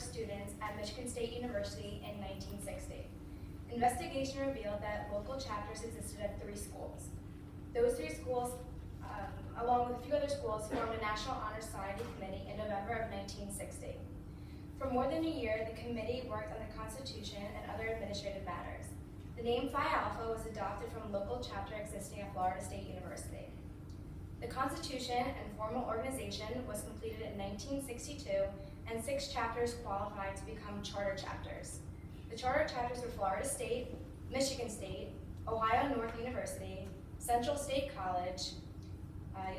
York students at Michigan State University in 1960. Investigation revealed that local chapters existed at 3 schools. Those 3 schools, along with a few other schools, formed a National Honor Society Committee in November of 1960. For more than a year, the committee worked on the Constitution and other administrative matters. The name Phi Alpha was adopted from a local chapter existing at Florida State University. The Constitution and formal organization was completed in 1962, and 6 chapters qualified to become charter chapters. The charter chapters were Florida State, Michigan State, Ohio North University, Central State College,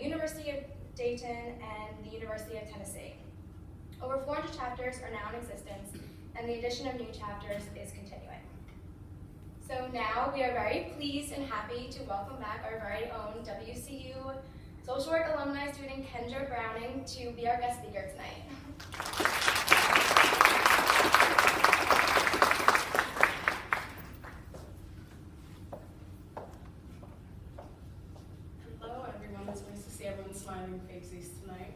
University of Dayton, and the University of Tennessee. Over 400 chapters are now in existence, and the addition of new chapters is continuing. So now we are very pleased and happy to welcome back our very own WCU Social Work Alumni student Kendra Browning to be our guest speaker tonight. Hello everyone, it's nice to see everyone's smiling faces tonight.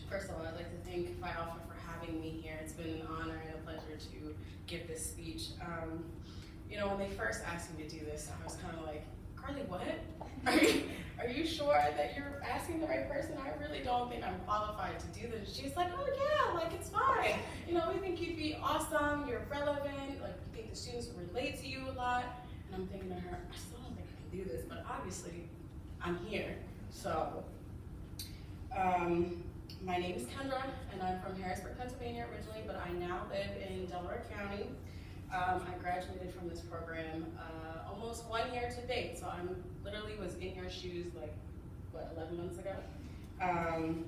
First of all, I'd like to thank Phi Alpha for having me here. It's been an honor and a pleasure to give this speech. You know, when they first asked me to do this, I was kind of like, Carly, what? Are you sure that you're asking the right person? I really don't think I'm qualified to do this. She's like, oh yeah, like it's fine. You know, we think you'd be awesome, you're relevant, like we think the students will relate to you a lot. And I'm thinking to her, I still don't think I can do this, but obviously I'm here. So, my name is Kendra, and I'm from Harrisburg, Pennsylvania originally, but I now live in Delaware County. I graduated from this program almost 1 year to date, so I'm literally was in your shoes like, what, 11 months ago? And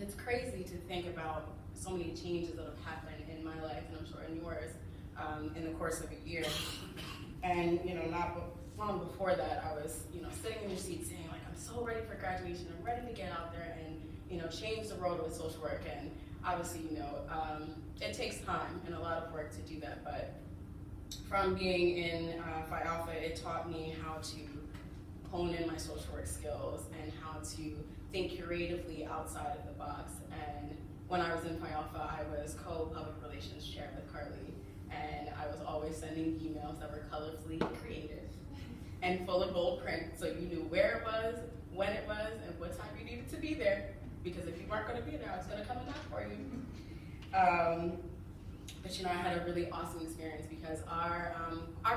it's crazy to think about so many changes that have happened in my life, and I'm sure in yours, in the course of a year. And, you know, not long before that, I was, you know, sitting in your seat saying, like, I'm so ready for graduation, I'm ready to get out there and, you know, change the world with social work. And obviously, you know, it takes time and a lot of work to do that, but from being in Phi Alpha, it taught me how to hone in my social work skills and how to think creatively outside of the box. And when I was in Phi Alpha, I was co-public relations chair with Carly, and I was always sending emails that were colorfully creative and full of bold print, so you knew where it was, when it was, and what time you needed to be there. Because if you weren't going to be there, I was going to come and knock for you. But you know, I had a really awesome experience because our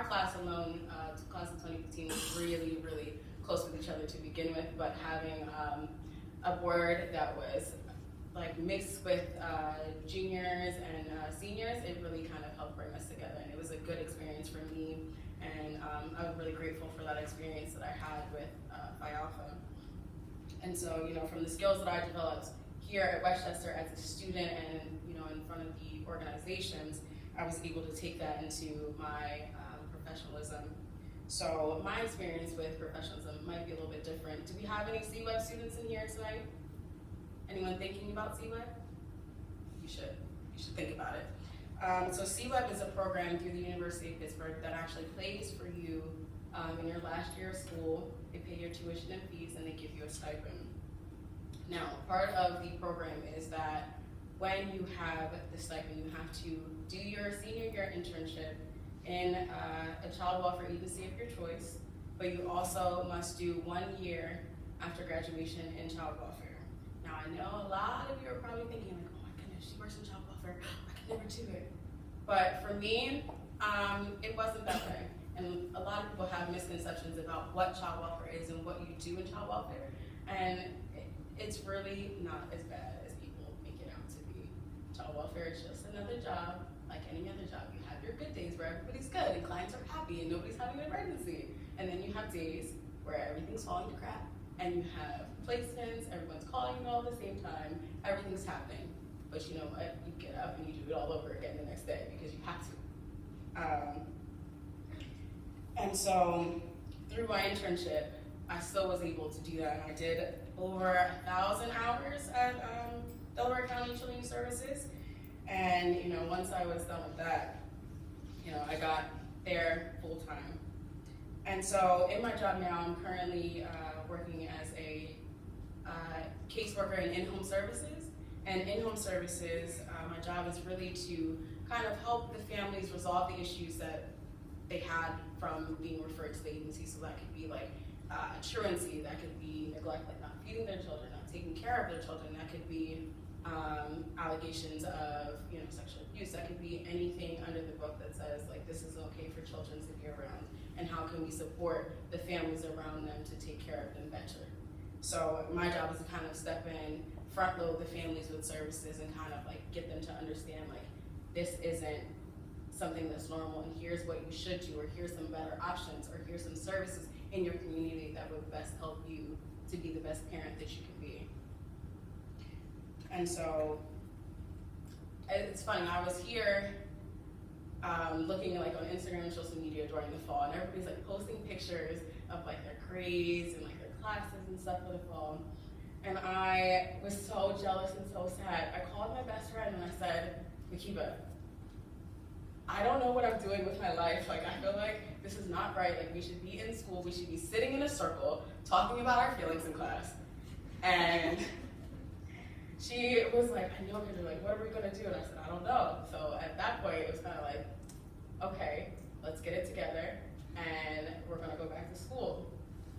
class alone, class of 2015, was really, really close with each other to begin with. But having a board that was like mixed with juniors and seniors, it really kind of helped bring us together, and it was a good experience for me. And I'm really grateful for that experience that I had with Phi Alpha. And so, you know, from the skills that I developed here at Westchester as a student and, you know, in front of the organizations, I was able to take that into my professionalism. So my experience with professionalism might be a little bit different. Do we have any CWEB students in here tonight? Anyone thinking about CWEB? You should think about it. So CWEB is a program through the University of Pittsburgh that actually pays for you in your last year of school. They pay your tuition and fees, and they give you a stipend. Now, part of the program is that when you have the stipend, you have to do your senior year internship in a child welfare agency of your choice, but you also must do 1 year after graduation in child welfare. Now, I know a lot of you are probably thinking, like, oh my goodness, she works in child welfare, I can never do it. But for me, it wasn't that way. And a lot of people have misconceptions about what child welfare is and what you do in child welfare. And it's really not as bad as people make it out to be. Child welfare is just another job, like any other job. You have your good days where everybody's good and clients are happy and nobody's having an emergency. And then you have days where everything's falling to crap, and you have placements, everyone's calling you all at the same time, everything's happening. But you know what? You get up and you do it all over again the next day because you have to. And so through my internship, I still was able to do that. And I did over 1,000 hours at Delaware County Children's Services. And you know, once I was done with that, you know, I got there full time. And so in my job now, I'm currently working as a caseworker in in-home services. And in-home services, my job is really to kind of help the families resolve the issues that they had from being referred to the agency. So that could be like truancy, that could be neglect, like not feeding their children, not taking care of their children, that could be allegations of sexual abuse, that could be anything under the book that says like this is okay for children to be around, and how can we support the families around them to take care of them better. So my job is to kind of step in, front load the families with services and kind of like get them to understand like this isn't something that's normal, and here's what you should do, or here's some better options, or here's some services in your community that would best help you to be the best parent that you can be. And so it's funny, I was here looking like on Instagram and social media during the fall, and everybody's like posting pictures of like their grades and like their classes and stuff for the fall. And I was so jealous and so sad. I called my best friend and I said, Makiba, I don't know what I'm doing with my life. Like, I feel like this is not right. Like, we should be in school. We should be sitting in a circle talking about our feelings in class. And she was like, I know, Kendra, like, what are we going to do? And I said, I don't know. So at that point, it was kind of like, okay, let's get it together, and we're going to go back to school.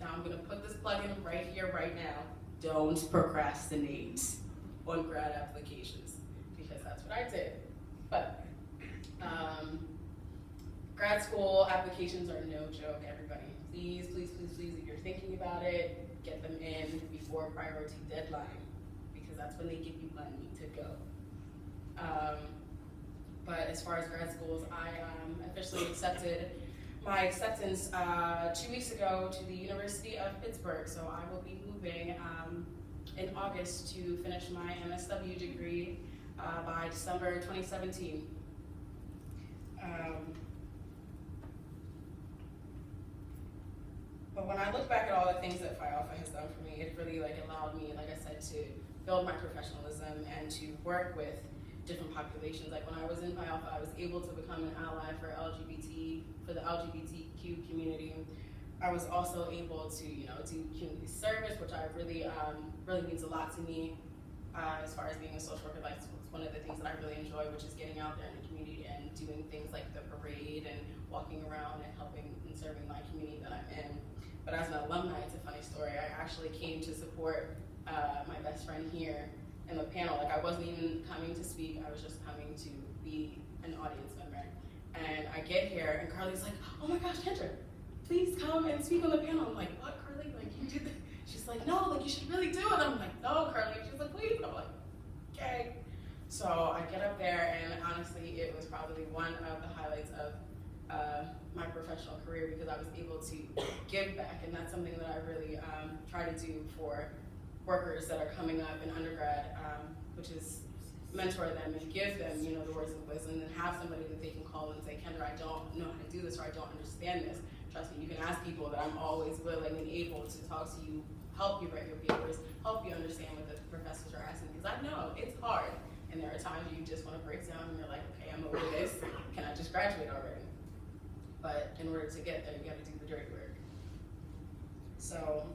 Now, I'm going to put this plug in right here, right now. Don't procrastinate on grad applications, because that's what I did. But grad school applications are no joke, everybody. Please, please, please, please, if you're thinking about it, get them in before priority deadline, because that's when they give you money to go. But as far as grad schools, I officially accepted my acceptance 2 weeks ago to the University of Pittsburgh. So I will be moving in August to finish my MSW degree by December 2017. But when I look back at all the things that Phi Alpha has done for me, it really allowed me, like I said, to build my professionalism and to work with different populations. Like when I was in Phi Alpha, I was able to become an ally for the LGBTQ community. I was also able to, do community service, which I really means a lot to me as far as being a social worker. Like, it's one of the things that I really enjoy, which is getting out there in the community and doing things like the parade and walking around and helping and serving my community that I'm in. But as an alumni, it's a funny story. I actually came to support my best friend here in the panel. Like, I wasn't even coming to speak. I was just coming to be an audience member. And I get here, and Carly's like, oh my gosh, Kendra, please come and speak on the panel. I'm like, what, Carly? Like, you did that? She's like, no, like, you should really do it. I'm like, no, Carly. She's like, please. I'm like, okay. So I get up there, and honestly, it was probably one of the highlights of my professional career, because I was able to give back, and that's something that I really try to do for workers that are coming up in undergrad, which is mentor them and give them, the words of wisdom, and have somebody that they can call and say, Kendra, I don't know how to do this, or I don't understand this. Trust me, you can ask people that I'm always willing and able to talk to you, help you write your papers, help you understand what the professors are asking, because I know it's hard, and there are times you just want to break down and you're like, okay, I'm over this, can I just graduate already? But in order to get there, you got to do the dirty work. So,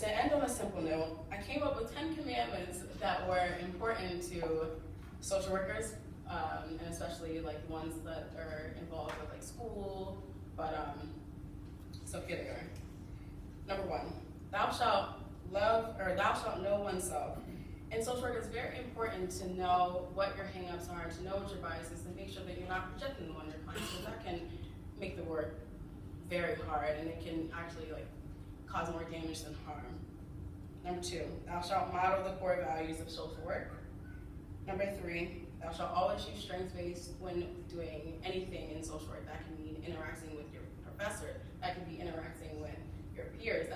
to end on a simple note, I came up with 10 commandments that were important to social workers, and especially like the ones that are involved with like school, but so here they are. Number 1, thou shalt know oneself. In social work, it's very important to know what your hang-ups are, to know what your bias is, to make sure that you're not projecting them on your clients, because that can make the work very hard, and it can actually cause more damage than harm. Number 2, thou shalt model the core values of social work. Number 3, thou shalt always use strengths-based when doing anything in social work. That can mean interacting with your professor, that can be interacting with your peers,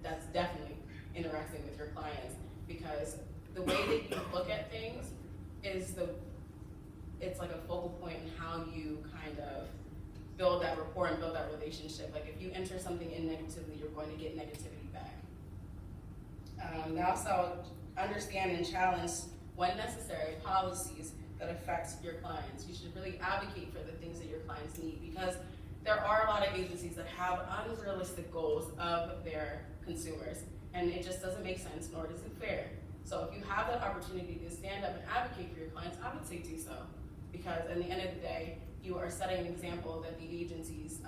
that's definitely interacting with your clients, because the way that you look at things is it's like a focal point in how you kind of build that rapport and build that relationship. Like, if you enter something in negatively, you're going to get negativity back. Thou shalt understand and challenge, when necessary, policies that affect your clients. You should really advocate for the things that your clients need, because there are a lot of agencies that have unrealistic goals of their consumers. and it just doesn't make sense, nor does it fair. So if you have that opportunity to stand up and advocate for your clients, I would say do so. Because at the end of the day, you are setting an example that the agencies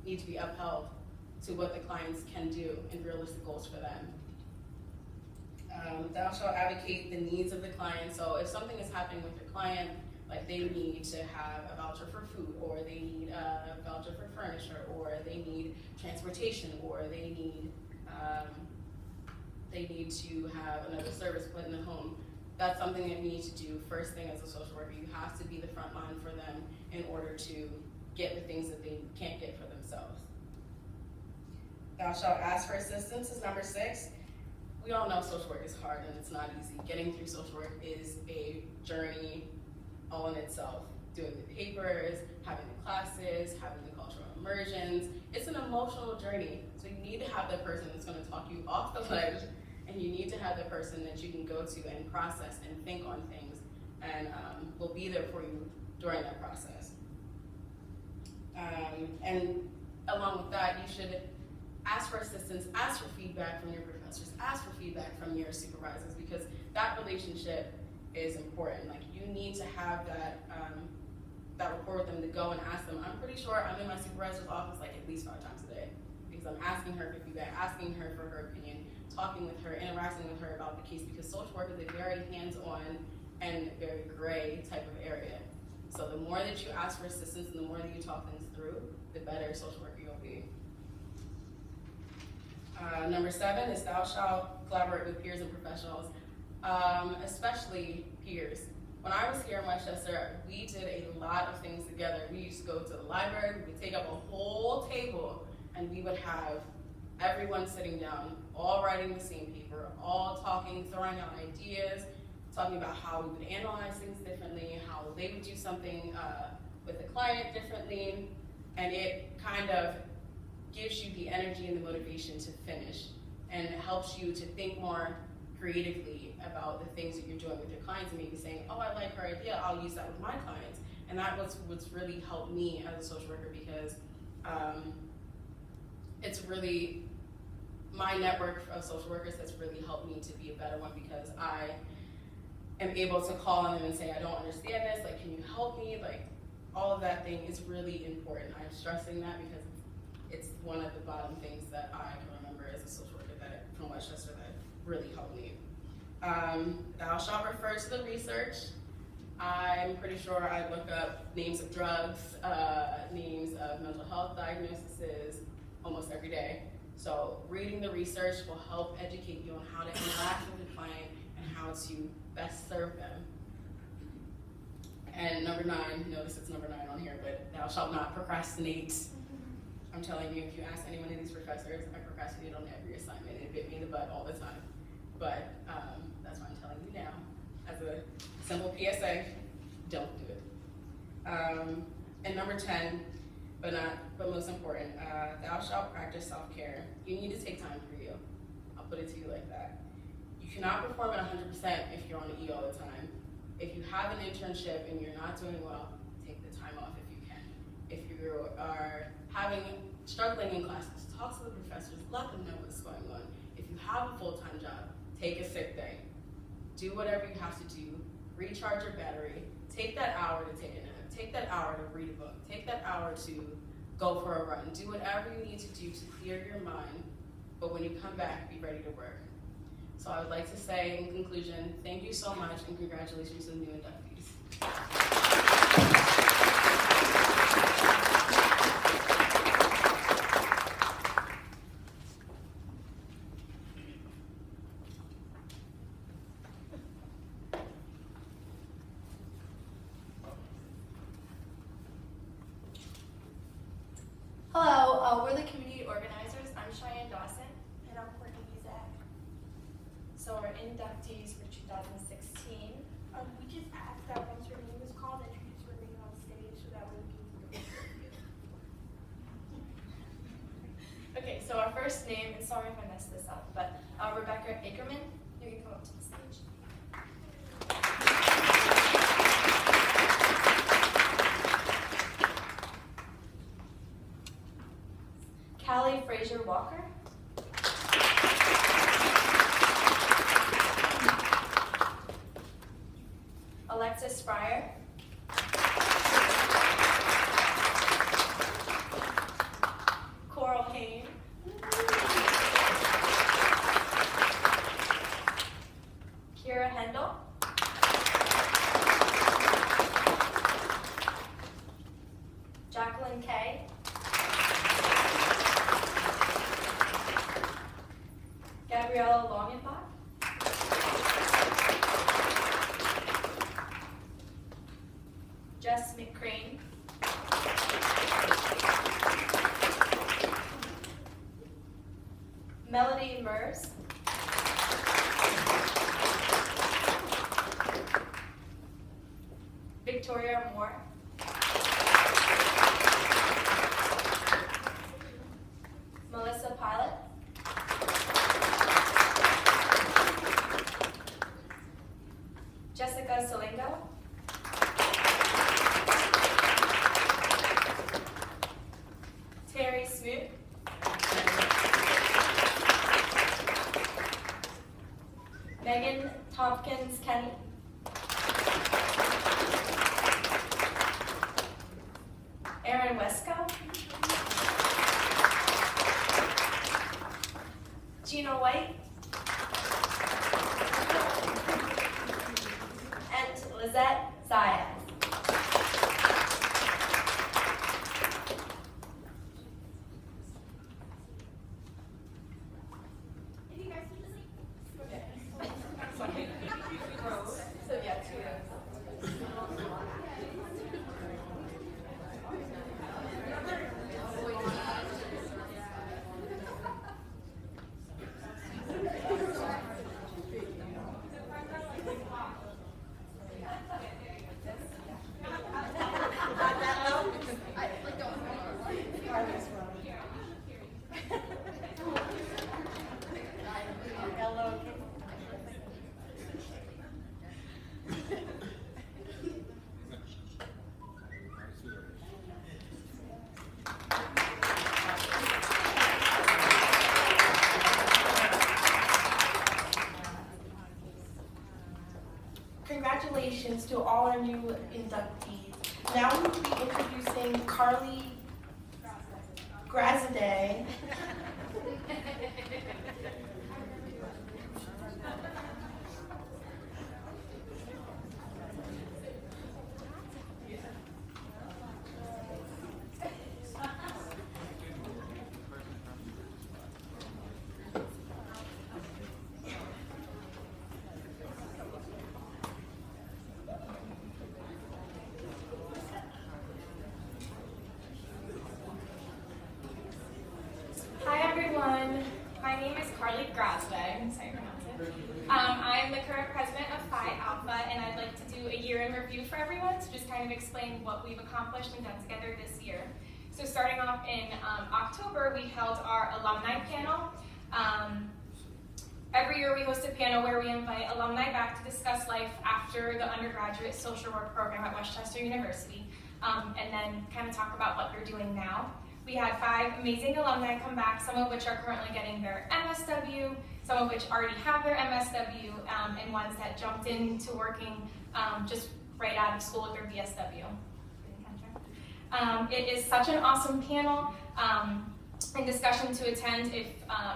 need to be upheld to what the clients can do and realistic goals for them. Thou shalt advocate the needs of the client. So if something is happening with your client, like they need to have a voucher for food, or they need a voucher for furniture, or they need transportation, or they need to have another service put in the home, that's something that you need to do first thing as a social worker. You have to be the front line for them in order to get the things that they can't get for themselves. Thou shalt ask for assistance is number 6. We all know social work is hard and it's not easy. Getting through social work is a journey all in itself. Doing the papers, having the classes, having the cultural immersions. It's an emotional journey. So you need to have the person that's going to talk you off the ledge, and you need to have the person that you can go to and process and think on things, and will be there for you during that process. And along with that, you should ask for assistance, ask for feedback from your professors, ask for feedback from your supervisors, because that relationship is important. Like, you need to have that rapport with them to go and ask them. I'm pretty sure I'm in my supervisor's office like at least 5 times a day, because I'm asking her for feedback, asking her for her opinion, talking with her, interacting with her about the case, because social work is a very hands-on and very gray type of area. So the more that you ask for assistance and the more that you talk things through, the better social worker you'll be. Number 7 is thou shalt collaborate with peers and professionals, especially peers. When I was here in Westchester, we did a lot of things together. We used to go to the library, we would take up a whole table, and we would have everyone sitting down, all writing the same paper, all talking, throwing out ideas, talking about how we would analyze things differently, how they would do something with the client differently, and it kind of gives you the energy and the motivation to finish, and it helps you to think more creatively about the things that you're doing with your clients, and maybe saying, oh, I like her idea, I'll use that with my clients. And that was what's really helped me as a social worker, because it's really, my network of social workers has really helped me to be a better one, because I am able to call on them and say, I don't understand this, like, can you help me? Like, all of that thing is really important. I'm stressing that because it's one of the bottom things that I can remember as a social worker from Westchester that really helped me. Thou shalt refer to the research. I'm pretty sure I look up names of drugs, names of mental health diagnoses almost every day. So reading the research will help educate you on how to interact with the client and how to best serve them. And number 9, notice it's number 9 on here, but thou shalt not procrastinate. I'm telling you, if you ask any one of these professors, I procrastinate on every assignment. It bit me in the butt all the time. But that's why I'm telling you now, as a simple PSA, don't do it. And number 10, but most important, thou shalt practice self-care. You need to take time for you. I'll put it to you like that. You cannot perform at 100% if you're on the E all the time. If you have an internship and you're not doing well, take the time off if you can. If you are struggling in classes, talk to the professors, let them know what's going on. If you have a full-time job, take a sick day. Do whatever you have to do. Recharge your battery. Take that hour to take a nap. Take that hour to read a book. Take that hour to go for a run. Do whatever you need to do to clear your mind, but when you come back, be ready to work. So I would like to say, in conclusion, thank you so much and congratulations to the new inductees. Hello, we're the community organizers. I'm Cheyenne Dawson. And I'm Courtney Zach. So our inductees for 2016. We just asked that once your name is called, introduce your name on stage so that way we can hear you. Okay, so our first name, and sorry if I messed this up, but Rebecca Ackerman, you can come up to the stage. Callie Frazier Walker. Megan Tompkins Kenny. Aaron Wesco. Gina White. And Lizette Zayas. Congratulations to all our new inductees. Now we will be introducing Carly Grazade. Hi everyone, my name is Carly Grasweg. I'm the current president of Phi Alpha, and I'd like to do a year in review for everyone to just kind of explain what we've accomplished and done together this year. So starting off in October, we held our alumni panel. Every year we host a panel where we invite alumni back to discuss life after the undergraduate social work program at Westchester University, and then kind of talk about what they're doing now. We had 5 amazing alumni come back, some of which are currently getting their MSW, some of which already have their MSW, and ones that jumped into working just right out of school with their VSW. It is such an awesome panel and discussion to attend if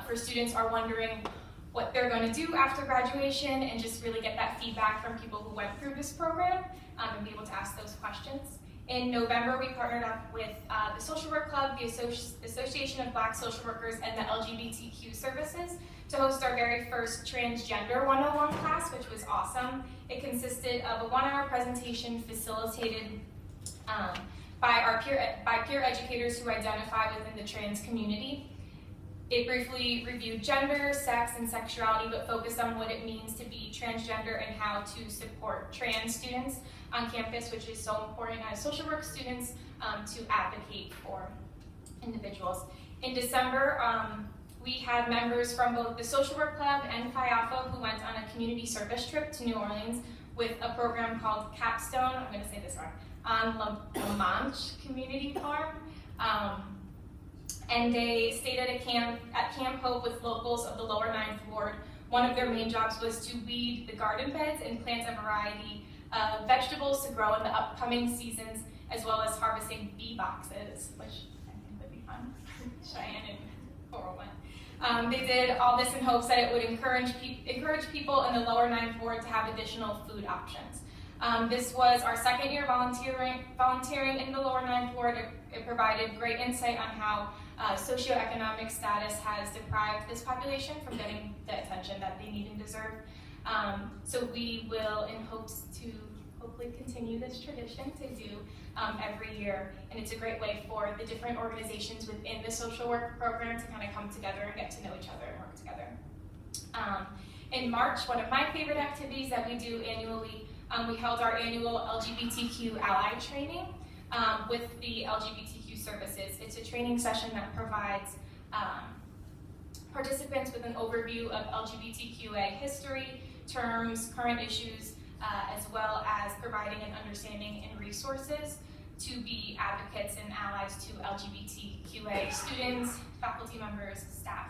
for students are wondering what they're going to do after graduation, and just really get that feedback from people who went through this program and be able to ask those questions. In November, we partnered up with the Social Work Club, the Association of Black Social Workers, and the LGBTQ services to host our very first Transgender 101 class, which was awesome. It consisted of a 1-hour presentation facilitated by peer educators who identify within the trans community. It briefly reviewed gender, sex, and sexuality, but focused on what it means to be transgender and how to support trans students on campus, which is so important as social work students to advocate for individuals. In December, we had members from both the Social Work Club and Phi Alpha who went on a community service trip to New Orleans with a program called Capstone, I'm going to say this wrong, on La Manche Community Farm. And they stayed at Camp Hope with locals of the lower 9th Ward. One of their main jobs was to weed the garden beds and plant a variety of vegetables to grow in the upcoming seasons, as well as harvesting bee boxes, which I think would be fun. Cheyenne and 401. They did all this in hopes that it would encourage people in the lower 9th Ward to have additional food options. This was our 2nd year volunteering in the lower 9th Ward. It provided great insight on how socioeconomic status has deprived this population from getting the attention that they need and deserve. So we will, in hopes to hopefully continue this tradition to do every year, and it's a great way for the different organizations within the social work program to kind of come together and get to know each other and work together. In March, one of my favorite activities that we do annually, we held our annual LGBTQ ally training with the LGBTQ services. It's a training session that provides participants with an overview of LGBTQA history, terms, current issues, as well as providing an understanding and resources to be advocates and allies to LGBTQA students, faculty members, staff.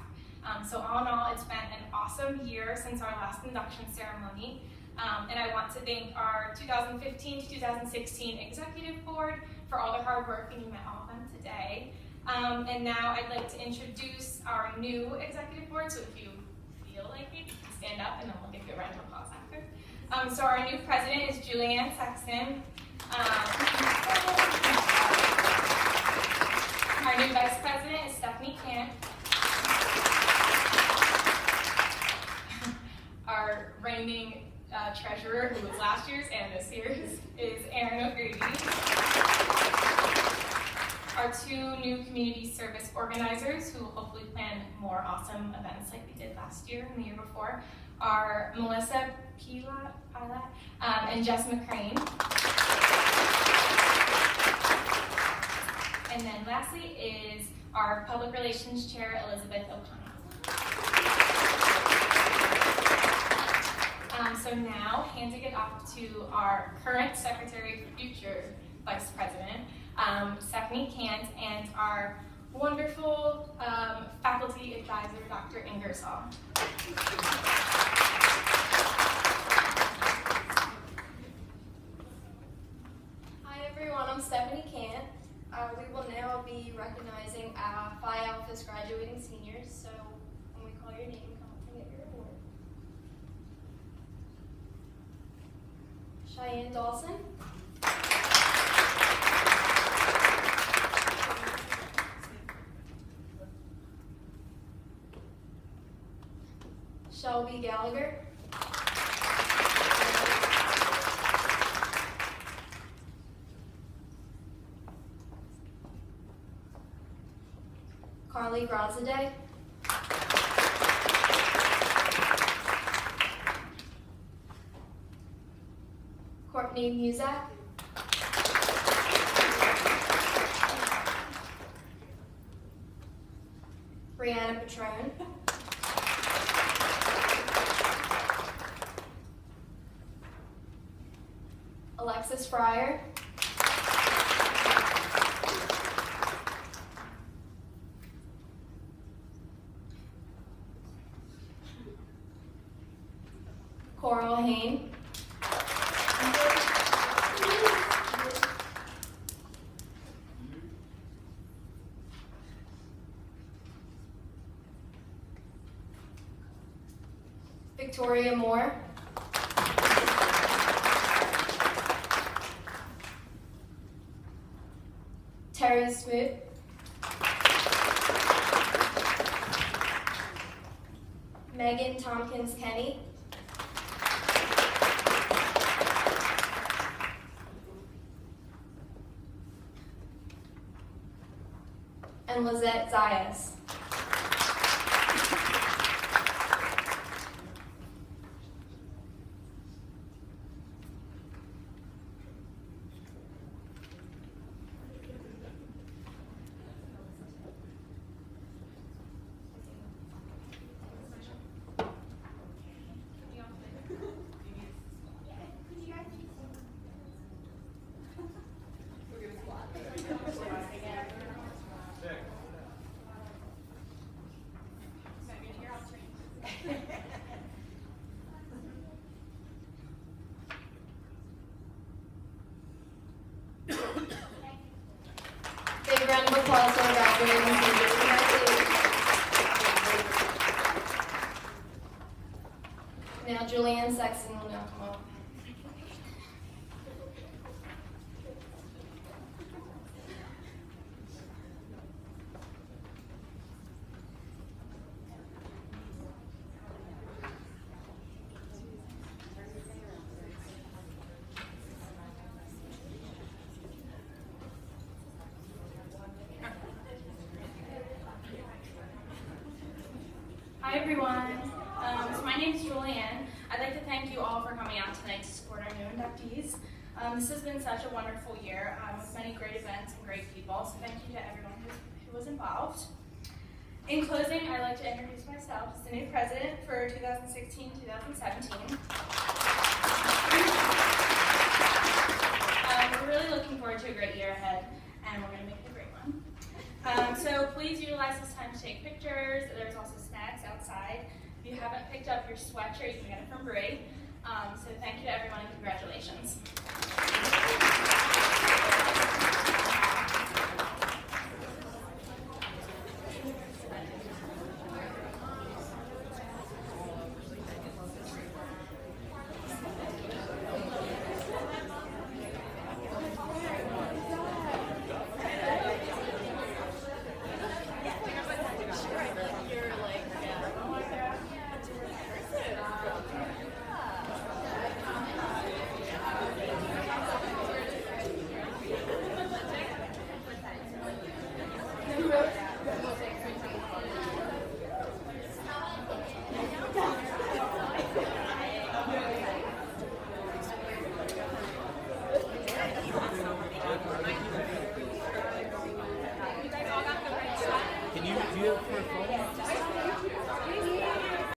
So all in all, it's been an awesome year since our last induction ceremony. And I want to thank our 2015 to 2016 executive board for all the hard work, and you met all of them today. And now I'd like to introduce our new executive board, so if you feel like it, you can stand up and then we'll give you a round of applause after. So our new president is Julianne Sexton. Our new vice president is Stephanie Kant. Our reigning treasurer, who was last year's and this year's, is Erin O'Grady. Our two new community service organizers, who will hopefully plan more awesome events like we did last year and the year before, are Melissa Pila and Jess McCrane. And then lastly is our public relations chair, Elizabeth O'Connell. So now, handing it off to our current secretary for future vice president, Stephanie Kant, and our wonderful faculty advisor, Dr. Ingersoll. Hi everyone, I'm Stephanie Kant. We will now be recognizing Phi Alpha's graduating seniors, so when we call your name, come up and get your award. Cheyenne Dawson. Shelby Gallagher. Carly Grazade. Courtney Muzak. Brianna Patron. Alexis Fryer. Coral Hain. Victoria Moore. Terry Smoot. Megan Tompkins Kenny. And Lizette Zayas. Big round of applause for our graduating seniors. Now Julianne Sexton will now come up. Hi everyone, so my name is Julianne. I'd like to thank you all for coming out tonight to support our new inductees. This has been such a wonderful year with many great events and great people, so thank you to everyone who was involved. In closing, I'd like to introduce myself as the new president for 2016-2017. We're really looking forward to a great year ahead, and we're going to make it a great one. So please utilize this time to take pictures. There's also snacks or you can get it from Brie. So thank you to everyone and congratulations. Can you do it for a phone?